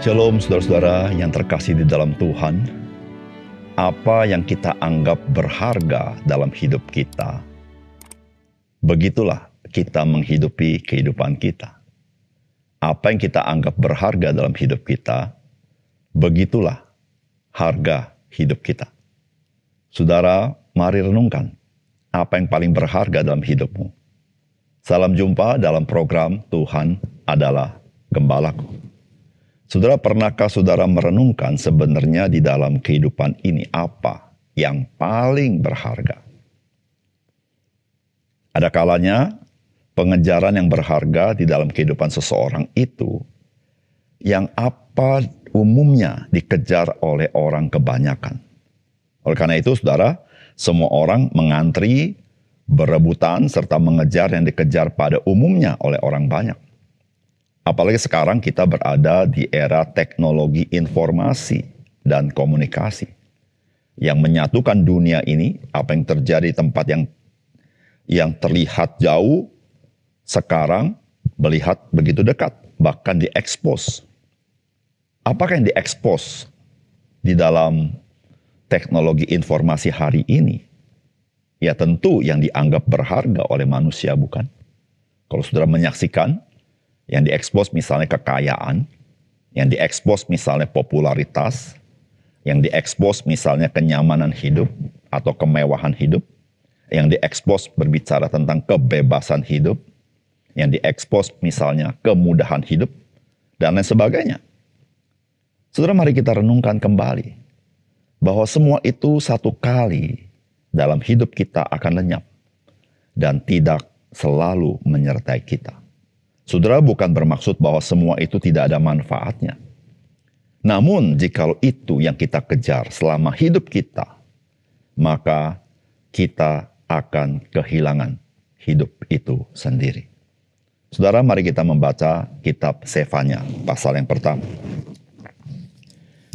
Shalom saudara-saudara yang terkasih di dalam Tuhan. Apa yang kita anggap berharga dalam hidup kita, begitulah kita menghidupi kehidupan kita. Apa yang kita anggap berharga dalam hidup kita, begitulah harga hidup kita. Saudara, mari renungkan apa yang paling berharga dalam hidupmu. Salam jumpa dalam program Tuhan adalah Gembalaku. Saudara, pernahkah saudara merenungkan sebenarnya di dalam kehidupan ini apa yang paling berharga? Ada kalanya pengejaran yang berharga di dalam kehidupan seseorang itu yang apa umumnya dikejar oleh orang kebanyakan. Oleh karena itu, saudara, semua orang mengantri, berebutan, serta mengejar yang dikejar pada umumnya oleh orang banyak. Apalagi sekarang kita berada di era teknologi informasi dan komunikasi yang menyatukan dunia ini. Apa yang terjadi di tempat yang terlihat jauh, sekarang melihat begitu dekat, bahkan diekspos. Apakah yang diekspos di dalam teknologi informasi hari ini? Ya tentu yang dianggap berharga oleh manusia, bukan? Kalau saudara menyaksikan, yang diekspos misalnya kekayaan, yang diekspos misalnya popularitas, yang diekspos misalnya kenyamanan hidup atau kemewahan hidup, yang diekspos berbicara tentang kebebasan hidup, yang diekspos misalnya kemudahan hidup, dan lain sebagainya. Saudara, mari kita renungkan kembali bahwa semua itu satu kali dalam hidup kita akan lenyap dan tidak selalu menyertai kita. Saudara, bukan bermaksud bahwa semua itu tidak ada manfaatnya. Namun, jikalau itu yang kita kejar selama hidup kita, maka kita akan kehilangan hidup itu sendiri. Saudara, mari kita membaca kitab Sefanya, pasal yang pertama.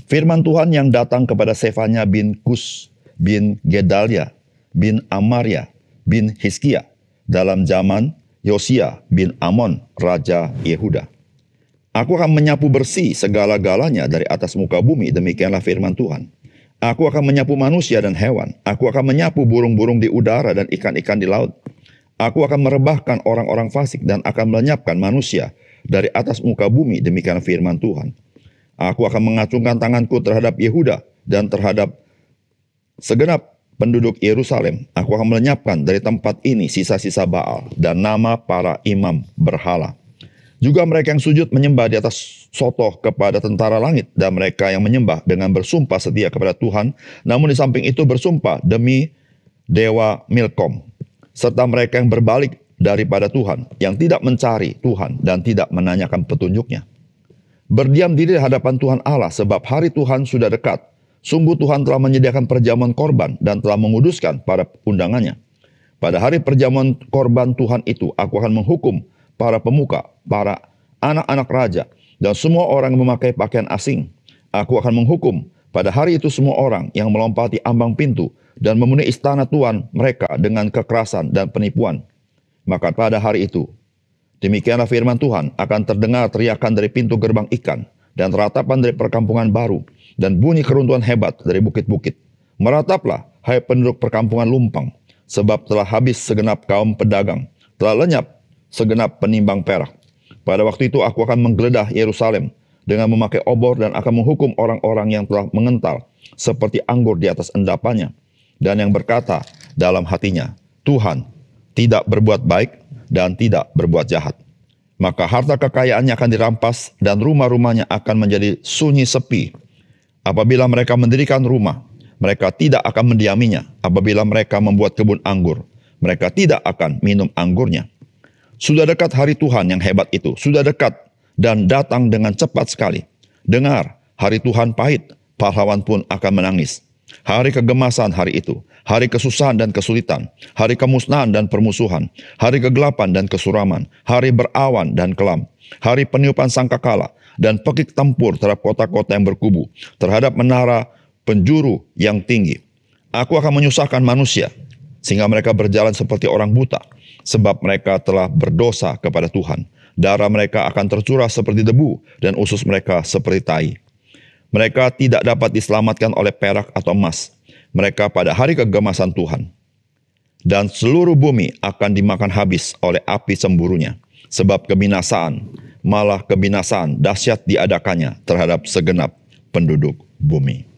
Firman Tuhan yang datang kepada Sefanya bin Kus, bin Gedalia, bin Amaria, bin Hizkia, dalam zaman Yosia bin Amon, Raja Yehuda. Aku akan menyapu bersih segala-galanya dari atas muka bumi, demikianlah firman Tuhan. Aku akan menyapu manusia dan hewan. Aku akan menyapu burung-burung di udara dan ikan-ikan di laut. Aku akan merebahkan orang-orang fasik dan akan melenyapkan manusia dari atas muka bumi, demikianlah firman Tuhan. Aku akan mengacungkan tanganku terhadap Yehuda dan terhadap segenap penduduk Yerusalem. Aku akan melenyapkan dari tempat ini sisa-sisa Baal dan nama para imam berhala. Juga mereka yang sujud menyembah di atas sotoh kepada tentara langit, dan mereka yang menyembah dengan bersumpah setia kepada Tuhan, namun di samping itu bersumpah demi dewa Milkom, serta mereka yang berbalik daripada Tuhan, yang tidak mencari Tuhan dan tidak menanyakan petunjuknya. Berdiam diri di hadapan Tuhan Allah, sebab hari Tuhan sudah dekat. Sungguh Tuhan telah menyediakan perjamuan korban dan telah menguduskan para undangannya. Pada hari perjamuan korban Tuhan itu, aku akan menghukum para pemuka, para anak-anak raja, dan semua orang yang memakai pakaian asing. Aku akan menghukum pada hari itu semua orang yang melompati ambang pintu dan memenuhi istana Tuhan mereka dengan kekerasan dan penipuan. Maka pada hari itu, demikianlah firman Tuhan, akan terdengar teriakan dari pintu gerbang ikan, dan ratapan dari perkampungan baru, dan bunyi keruntuhan hebat dari bukit-bukit. Merataplah, hai penduduk perkampungan lumpang, sebab telah habis segenap kaum pedagang, telah lenyap segenap penimbang perak. Pada waktu itu aku akan menggeledah Yerusalem dengan memakai obor dan akan menghukum orang-orang yang telah mengental seperti anggur di atas endapannya, dan yang berkata dalam hatinya, Tuhan tidak berbuat baik dan tidak berbuat jahat. Maka harta kekayaannya akan dirampas dan rumah-rumahnya akan menjadi sunyi sepi. Apabila mereka mendirikan rumah, mereka tidak akan mendiaminya. Apabila mereka membuat kebun anggur, mereka tidak akan minum anggurnya. Sudah dekat hari Tuhan yang hebat itu, sudah dekat dan datang dengan cepat sekali. Dengar, hari Tuhan pahit, pahlawan pun akan menangis. Hari kegemasan hari itu, hari kesusahan dan kesulitan, hari kemusnahan dan permusuhan, hari kegelapan dan kesuraman, hari berawan dan kelam, hari peniupan sangkakala dan pekik tempur terhadap kota-kota yang berkubu, terhadap menara penjuru yang tinggi. Aku akan menyusahkan manusia, sehingga mereka berjalan seperti orang buta, sebab mereka telah berdosa kepada Tuhan. Darah mereka akan tercurah seperti debu dan usus mereka seperti tai. Mereka tidak dapat diselamatkan oleh perak atau emas. Mereka pada hari kegemasan Tuhan. Dan seluruh bumi akan dimakan habis oleh api cemburunya. Sebab kebinasaan, malah kebinasaan dahsyat diadakannya terhadap segenap penduduk bumi.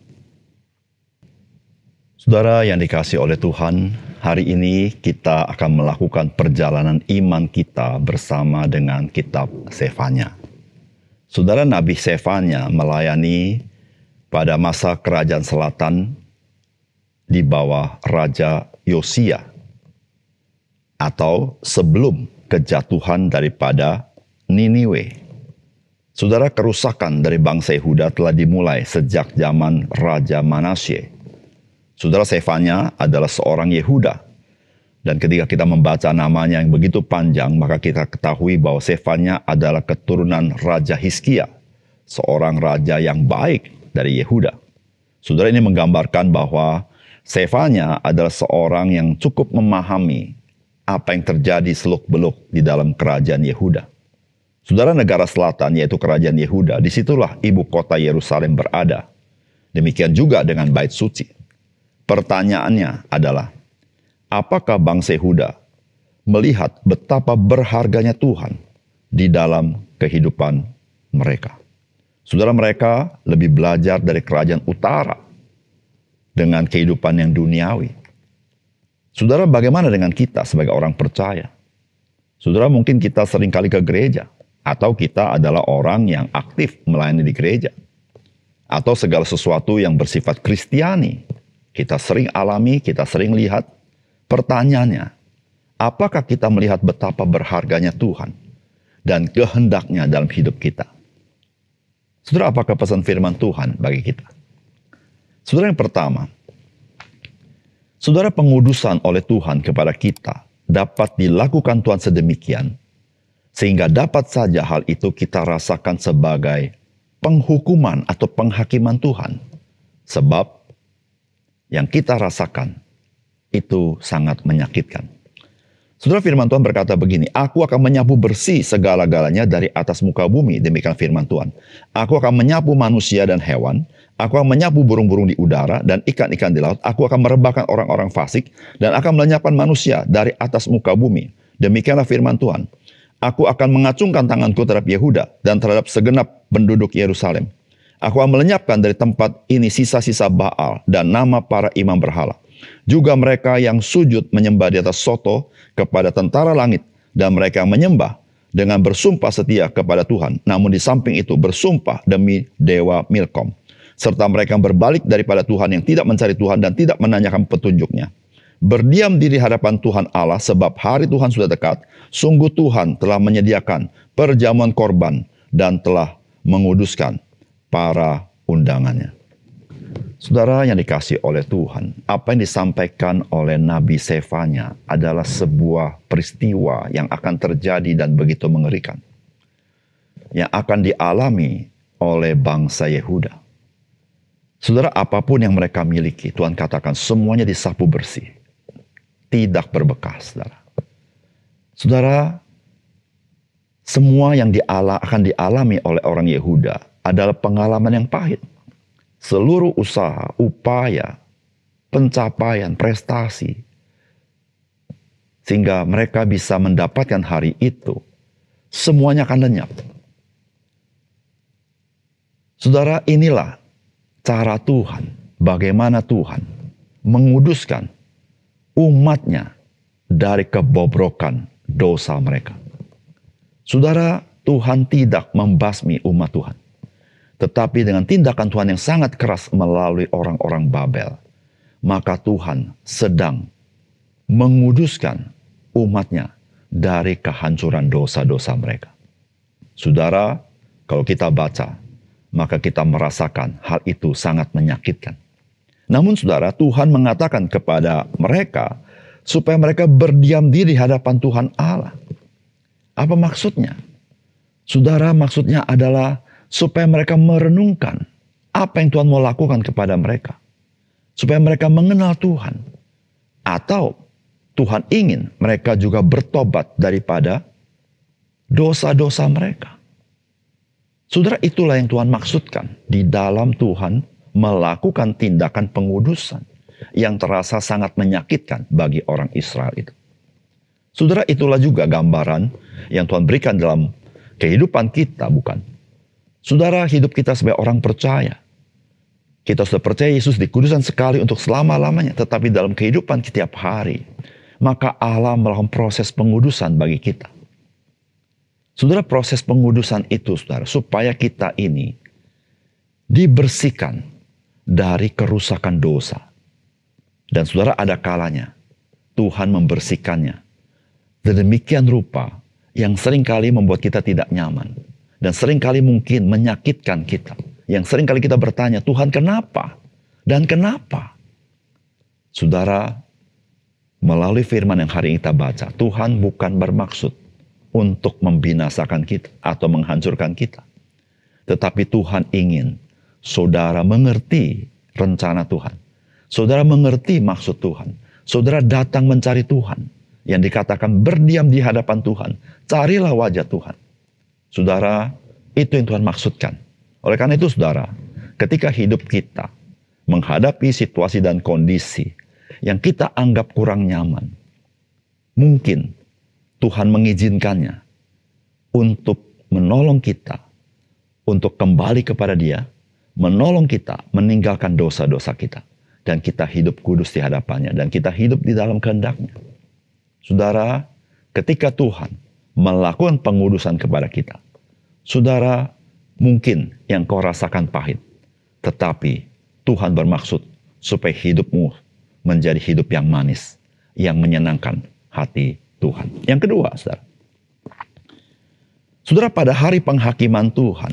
Saudara yang dikasihi oleh Tuhan, hari ini kita akan melakukan perjalanan iman kita bersama dengan kitab Sefanya. Saudara, Nabi Sefanya melayani pada masa kerajaan selatan di bawah Raja Yosia atau sebelum kejatuhan daripada Niniwe. Saudara, kerusakan dari bangsa Yehuda telah dimulai sejak zaman Raja Manasye. Saudara, Sefanya adalah seorang Yehuda. Dan ketika kita membaca namanya yang begitu panjang, maka kita ketahui bahwa Sefanya adalah keturunan Raja Hizkia, seorang raja yang baik dari Yehuda. Saudara, ini menggambarkan bahwa Sefanya adalah seorang yang cukup memahami apa yang terjadi seluk-beluk di dalam kerajaan Yehuda. Saudara, negara selatan yaitu kerajaan Yehuda, disitulah ibu kota Yerusalem berada. Demikian juga dengan Bait Suci. Pertanyaannya adalah, apakah bangsa Yehuda melihat betapa berharganya Tuhan di dalam kehidupan mereka? Saudara, mereka lebih belajar dari kerajaan utara dengan kehidupan yang duniawi. Saudara, bagaimana dengan kita sebagai orang percaya? Saudara, mungkin kita seringkali ke gereja, atau kita adalah orang yang aktif melayani di gereja, atau segala sesuatu yang bersifat Kristiani. Kita sering alami, kita sering lihat. Pertanyaannya, apakah kita melihat betapa berharganya Tuhan dan kehendaknya dalam hidup kita? Saudara, apakah pesan firman Tuhan bagi kita? Saudara, yang pertama, saudara, pengudusan oleh Tuhan kepada kita dapat dilakukan Tuhan sedemikian, sehingga dapat saja hal itu kita rasakan sebagai penghukuman atau penghakiman Tuhan. Sebab yang kita rasakan itu sangat menyakitkan. Saudara, firman Tuhan berkata begini, aku akan menyapu bersih segala-galanya dari atas muka bumi. Demikian firman Tuhan. Aku akan menyapu manusia dan hewan. Aku akan menyapu burung-burung di udara dan ikan-ikan di laut. Aku akan merebahkan orang-orang fasik dan akan melenyapkan manusia dari atas muka bumi. Demikianlah firman Tuhan. Aku akan mengacungkan tanganku terhadap Yehuda dan terhadap segenap penduduk Yerusalem. Aku akan melenyapkan dari tempat ini sisa-sisa Baal dan nama para imam berhala. Juga mereka yang sujud menyembah di atas soto kepada tentara langit. Dan mereka yang menyembah dengan bersumpah setia kepada Tuhan. Namun di samping itu bersumpah demi dewa Milkom. Serta mereka yang berbalik daripada Tuhan, yang tidak mencari Tuhan dan tidak menanyakan petunjuknya. Berdiam diri hadapan Tuhan Allah, sebab hari Tuhan sudah dekat. Sungguh Tuhan telah menyediakan perjamuan korban dan telah menguduskan para undangannya. Saudara yang dikasihi oleh Tuhan, apa yang disampaikan oleh Nabi Sefanya adalah sebuah peristiwa yang akan terjadi dan begitu mengerikan, yang akan dialami oleh bangsa Yehuda. Saudara, apapun yang mereka miliki, Tuhan katakan semuanya disapu bersih, tidak berbekas. Saudara, semua yang akan dialami oleh orang Yehuda adalah pengalaman yang pahit. Seluruh usaha, upaya, pencapaian, prestasi, sehingga mereka bisa mendapatkan hari itu, semuanya akan lenyap. Saudara, inilah cara Tuhan, bagaimana Tuhan menguduskan umatnya dari kebobrokan dosa mereka. Saudara, Tuhan tidak membasmi umat Tuhan. Tetapi dengan tindakan Tuhan yang sangat keras melalui orang-orang Babel, maka Tuhan sedang menguduskan umatnya dari kehancuran dosa-dosa mereka. Saudara, kalau kita baca, maka kita merasakan hal itu sangat menyakitkan. Namun saudara, Tuhan mengatakan kepada mereka supaya mereka berdiam diri di hadapan Tuhan Allah. Apa maksudnya? Saudara, maksudnya adalah supaya mereka merenungkan apa yang Tuhan mau lakukan kepada mereka. Supaya mereka mengenal Tuhan. Atau Tuhan ingin mereka juga bertobat daripada dosa-dosa mereka. Saudara, itulah yang Tuhan maksudkan di dalam Tuhan melakukan tindakan pengudusan yang terasa sangat menyakitkan bagi orang Israel itu. Saudara, itulah juga gambaran yang Tuhan berikan dalam kehidupan kita, bukan? Saudara, hidup kita sebagai orang percaya. Kita sudah percaya Yesus dikuduskan sekali untuk selama-lamanya. Tetapi dalam kehidupan setiap hari, maka Allah melakukan proses pengudusan bagi kita. Saudara, proses pengudusan itu, saudara, supaya kita ini dibersihkan dari kerusakan dosa. Dan saudara, ada kalanya Tuhan membersihkannya sedemikian rupa yang seringkali membuat kita tidak nyaman. Dan seringkali mungkin menyakitkan kita. Yang seringkali kita bertanya, Tuhan kenapa? Dan kenapa? Saudara, melalui firman yang hari ini kita baca, Tuhan bukan bermaksud untuk membinasakan kita atau menghancurkan kita. Tetapi Tuhan ingin saudara mengerti rencana Tuhan. Saudara mengerti maksud Tuhan. Saudara datang mencari Tuhan. Yang dikatakan berdiam di hadapan Tuhan. Carilah wajah Tuhan. Saudara, itu yang Tuhan maksudkan. Oleh karena itu saudara, ketika hidup kita menghadapi situasi dan kondisi yang kita anggap kurang nyaman, mungkin Tuhan mengizinkannya untuk menolong kita, untuk kembali kepada Dia, menolong kita meninggalkan dosa-dosa kita. Dan kita hidup kudus di hadapannya, dan kita hidup di dalam kehendak-Nya. Saudara, ketika Tuhan melakukan pengudusan kepada kita, saudara, mungkin yang kau rasakan pahit, tetapi Tuhan bermaksud supaya hidupmu menjadi hidup yang manis, yang menyenangkan hati Tuhan. Yang kedua, saudara. Saudara, pada hari penghakiman Tuhan,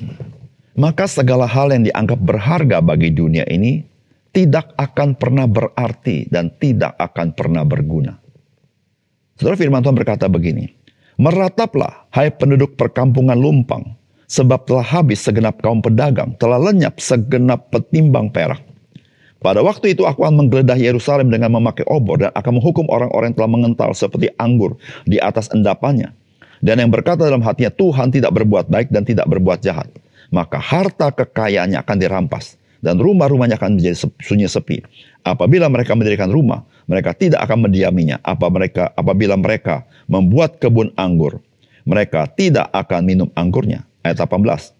maka segala hal yang dianggap berharga bagi dunia ini tidak akan pernah berarti dan tidak akan pernah berguna. Saudara, firman Tuhan berkata begini, "Merataplah, hai penduduk perkampungan lumpang, sebab telah habis segenap kaum pedagang, telah lenyap segenap petimbang perak. Pada waktu itu aku akan menggeledah Yerusalem dengan memakai obor dan akan menghukum orang-orang yang telah mengental seperti anggur di atas endapannya. Dan yang berkata dalam hatinya, Tuhan tidak berbuat baik dan tidak berbuat jahat. Maka harta kekayaannya akan dirampas dan rumah-rumahnya akan menjadi sunyi sepi. Apabila mereka mendirikan rumah, mereka tidak akan mendiaminya. Apabila mereka membuat kebun anggur, mereka tidak akan minum anggurnya." Ayat 18.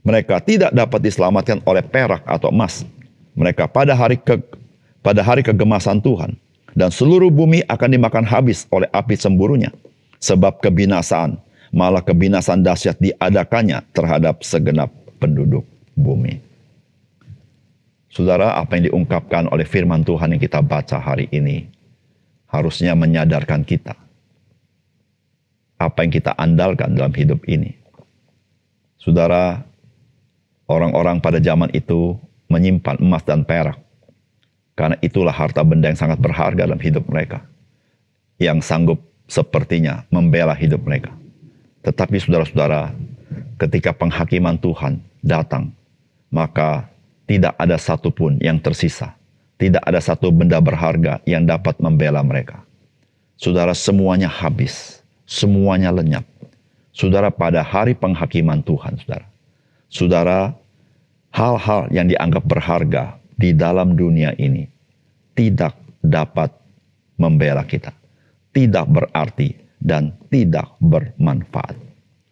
"Mereka tidak dapat diselamatkan oleh perak atau emas. Mereka pada hari kegemasan Tuhan, dan seluruh bumi akan dimakan habis oleh api cemburunya. Sebab kebinasaan, malah kebinasaan dahsyat diadakannya terhadap segenap penduduk bumi." Saudara, apa yang diungkapkan oleh firman Tuhan yang kita baca hari ini harusnya menyadarkan kita apa yang kita andalkan dalam hidup ini. Saudara, orang-orang pada zaman itu menyimpan emas dan perak, karena itulah harta benda yang sangat berharga dalam hidup mereka, yang sanggup sepertinya membela hidup mereka. Tetapi saudara-saudara, ketika penghakiman Tuhan datang, maka tidak ada satupun yang tersisa. Tidak ada satu benda berharga yang dapat membela mereka. Saudara, semuanya habis. Semuanya lenyap. Saudara, pada hari penghakiman Tuhan, saudara, hal-hal yang dianggap berharga di dalam dunia ini tidak dapat membela kita. Tidak berarti dan tidak bermanfaat.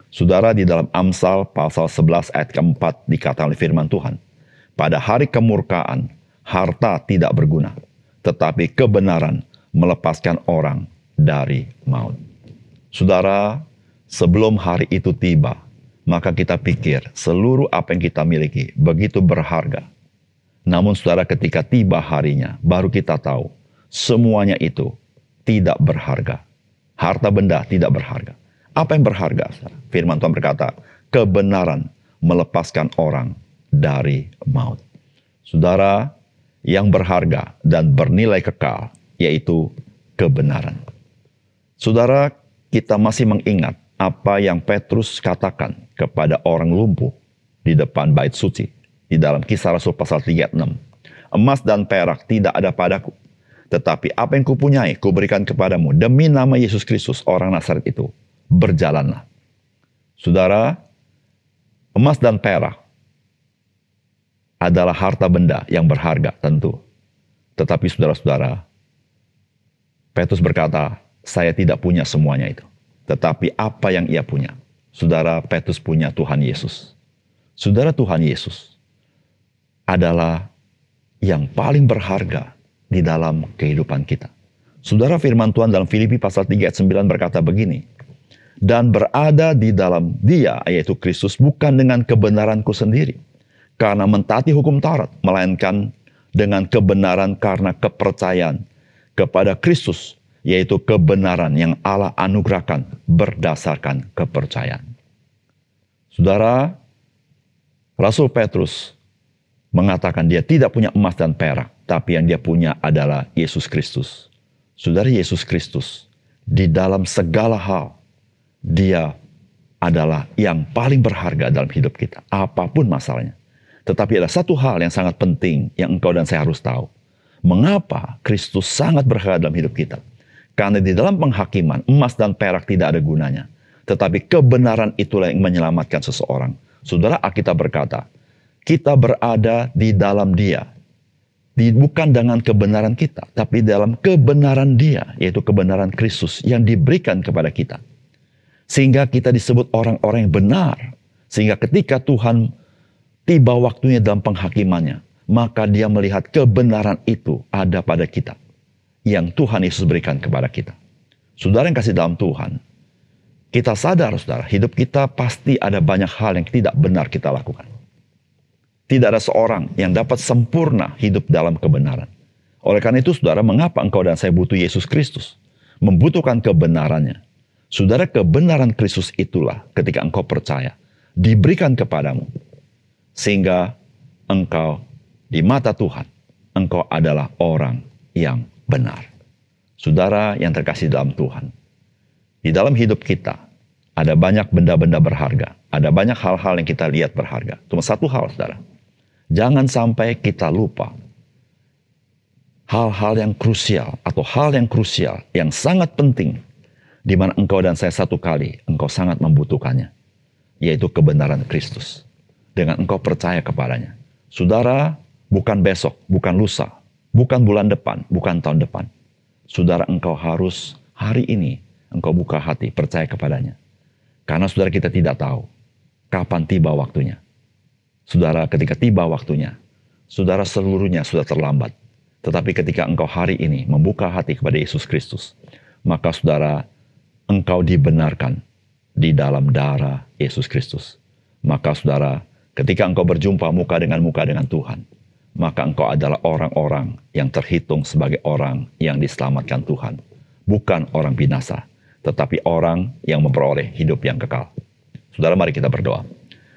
Saudara, di dalam Amsal pasal 11 ayat keempat dikatakan oleh firman Tuhan, "Pada hari kemurkaan, harta tidak berguna, tetapi kebenaran melepaskan orang dari maut." Saudara, sebelum hari itu tiba, maka kita pikir seluruh apa yang kita miliki begitu berharga. Namun saudara, ketika tiba harinya, baru kita tahu semuanya itu tidak berharga. Harta benda tidak berharga. Apa yang berharga? Firman Tuhan berkata, kebenaran melepaskan orang dari maut. Saudara, yang berharga dan bernilai kekal yaitu kebenaran. Saudara, kita masih mengingat apa yang Petrus katakan kepada orang lumpuh di depan bait suci di dalam Kisah Rasul pasal 3 ayat 6. "Emas dan perak tidak ada padaku, tetapi apa yang kupunyai kuberikan kepadamu. Demi nama Yesus Kristus orang Nazaret itu, berjalanlah." Saudara, emas dan perak adalah harta benda yang berharga tentu. Tetapi saudara-saudara, Petrus berkata, saya tidak punya semuanya itu. Tetapi apa yang ia punya? Saudara, Petrus punya Tuhan Yesus. Saudara, Tuhan Yesus adalah yang paling berharga di dalam kehidupan kita. Saudara, firman Tuhan dalam Filipi pasal 3 ayat 9 berkata begini, dan berada di dalam Dia, yaitu Kristus, bukan dengan kebenaranku sendiri, karena mentaati hukum Taurat, melainkan dengan kebenaran karena kepercayaan kepada Kristus, yaitu kebenaran yang Allah anugerahkan berdasarkan kepercayaan. Saudara, Rasul Petrus mengatakan dia tidak punya emas dan perak, tapi yang dia punya adalah Yesus Kristus. Saudara, Yesus Kristus di dalam segala hal, Dia adalah yang paling berharga dalam hidup kita, apapun masalahnya. Tetapi ada satu hal yang sangat penting yang engkau dan saya harus tahu. Mengapa Kristus sangat berharga dalam hidup kita? Karena di dalam penghakiman, emas dan perak tidak ada gunanya. Tetapi kebenaran itulah yang menyelamatkan seseorang. Saudara, Alkitab berkata, kita berada di dalam Dia. Bukan dengan kebenaran kita, tapi dalam kebenaran Dia, yaitu kebenaran Kristus yang diberikan kepada kita. Sehingga kita disebut orang-orang yang benar. Sehingga ketika Tuhan tiba waktunya dalam penghakimannya, maka Dia melihat kebenaran itu ada pada kita, yang Tuhan Yesus berikan kepada kita. Saudara yang kasih dalam Tuhan, kita sadar, saudara, hidup kita pasti ada banyak hal yang tidak benar kita lakukan. Tidak ada seorang yang dapat sempurna hidup dalam kebenaran. Oleh karena itu, saudara, mengapa engkau dan saya butuh Yesus Kristus? Membutuhkan kebenarannya. Saudara, kebenaran Kristus itulah ketika engkau percaya, diberikan kepadamu. Sehingga engkau di mata Tuhan, engkau adalah orang yang benar. Saudara yang terkasih dalam Tuhan, di dalam hidup kita, ada banyak benda-benda berharga. Ada banyak hal-hal yang kita lihat berharga. Cuma satu hal, saudara. Jangan sampai kita lupa hal-hal yang krusial atau hal yang krusial yang sangat penting di mana engkau dan saya satu kali engkau sangat membutuhkannya, yaitu kebenaran Kristus. Dengan engkau percaya kepadanya. Saudara, bukan besok, bukan lusa, bukan bulan depan, bukan tahun depan. Saudara, engkau harus hari ini engkau buka hati, percaya kepadanya. Karena saudara, kita tidak tahu kapan tiba waktunya. Saudara, ketika tiba waktunya, saudara, seluruhnya sudah terlambat. Tetapi ketika engkau hari ini membuka hati kepada Yesus Kristus, maka saudara, engkau dibenarkan di dalam darah Yesus Kristus. Maka saudara, ketika engkau berjumpa muka dengan Tuhan, maka engkau adalah orang-orang yang terhitung sebagai orang yang diselamatkan Tuhan. Bukan orang binasa, tetapi orang yang memperoleh hidup yang kekal. Saudara, mari kita berdoa.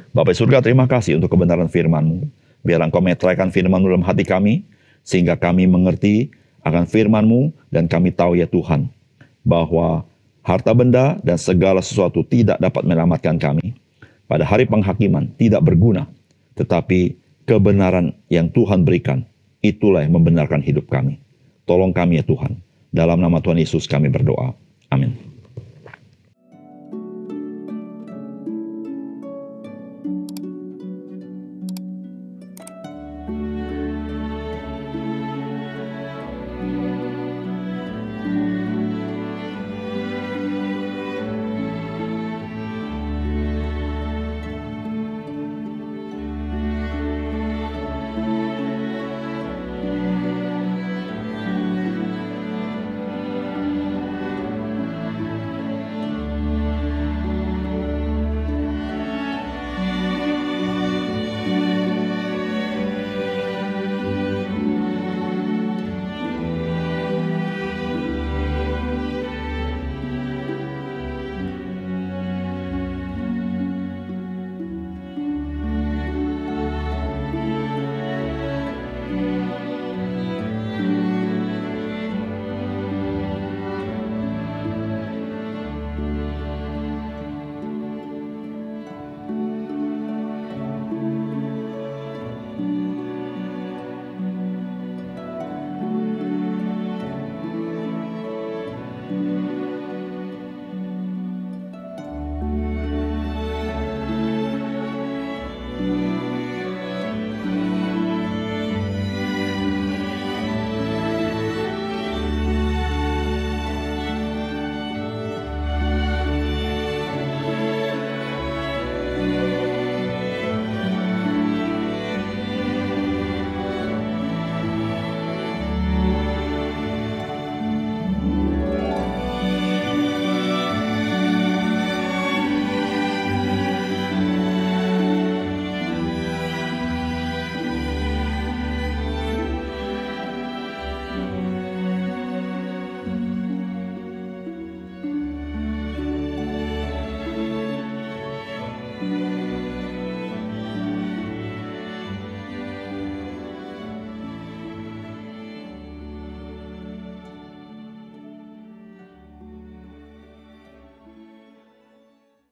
Bapa surga, terima kasih untuk kebenaran firman-Mu. Biar Engkau meteraikan firman-Mu dalam hati kami, sehingga kami mengerti akan firman-Mu, dan kami tahu ya Tuhan, bahwa harta benda dan segala sesuatu tidak dapat menyelamatkan kami. Pada hari penghakiman tidak berguna, tetapi kebenaran yang Tuhan berikan, itulah yang membenarkan hidup kami. Tolong kami ya Tuhan. Dalam nama Tuhan Yesus kami berdoa. Amin.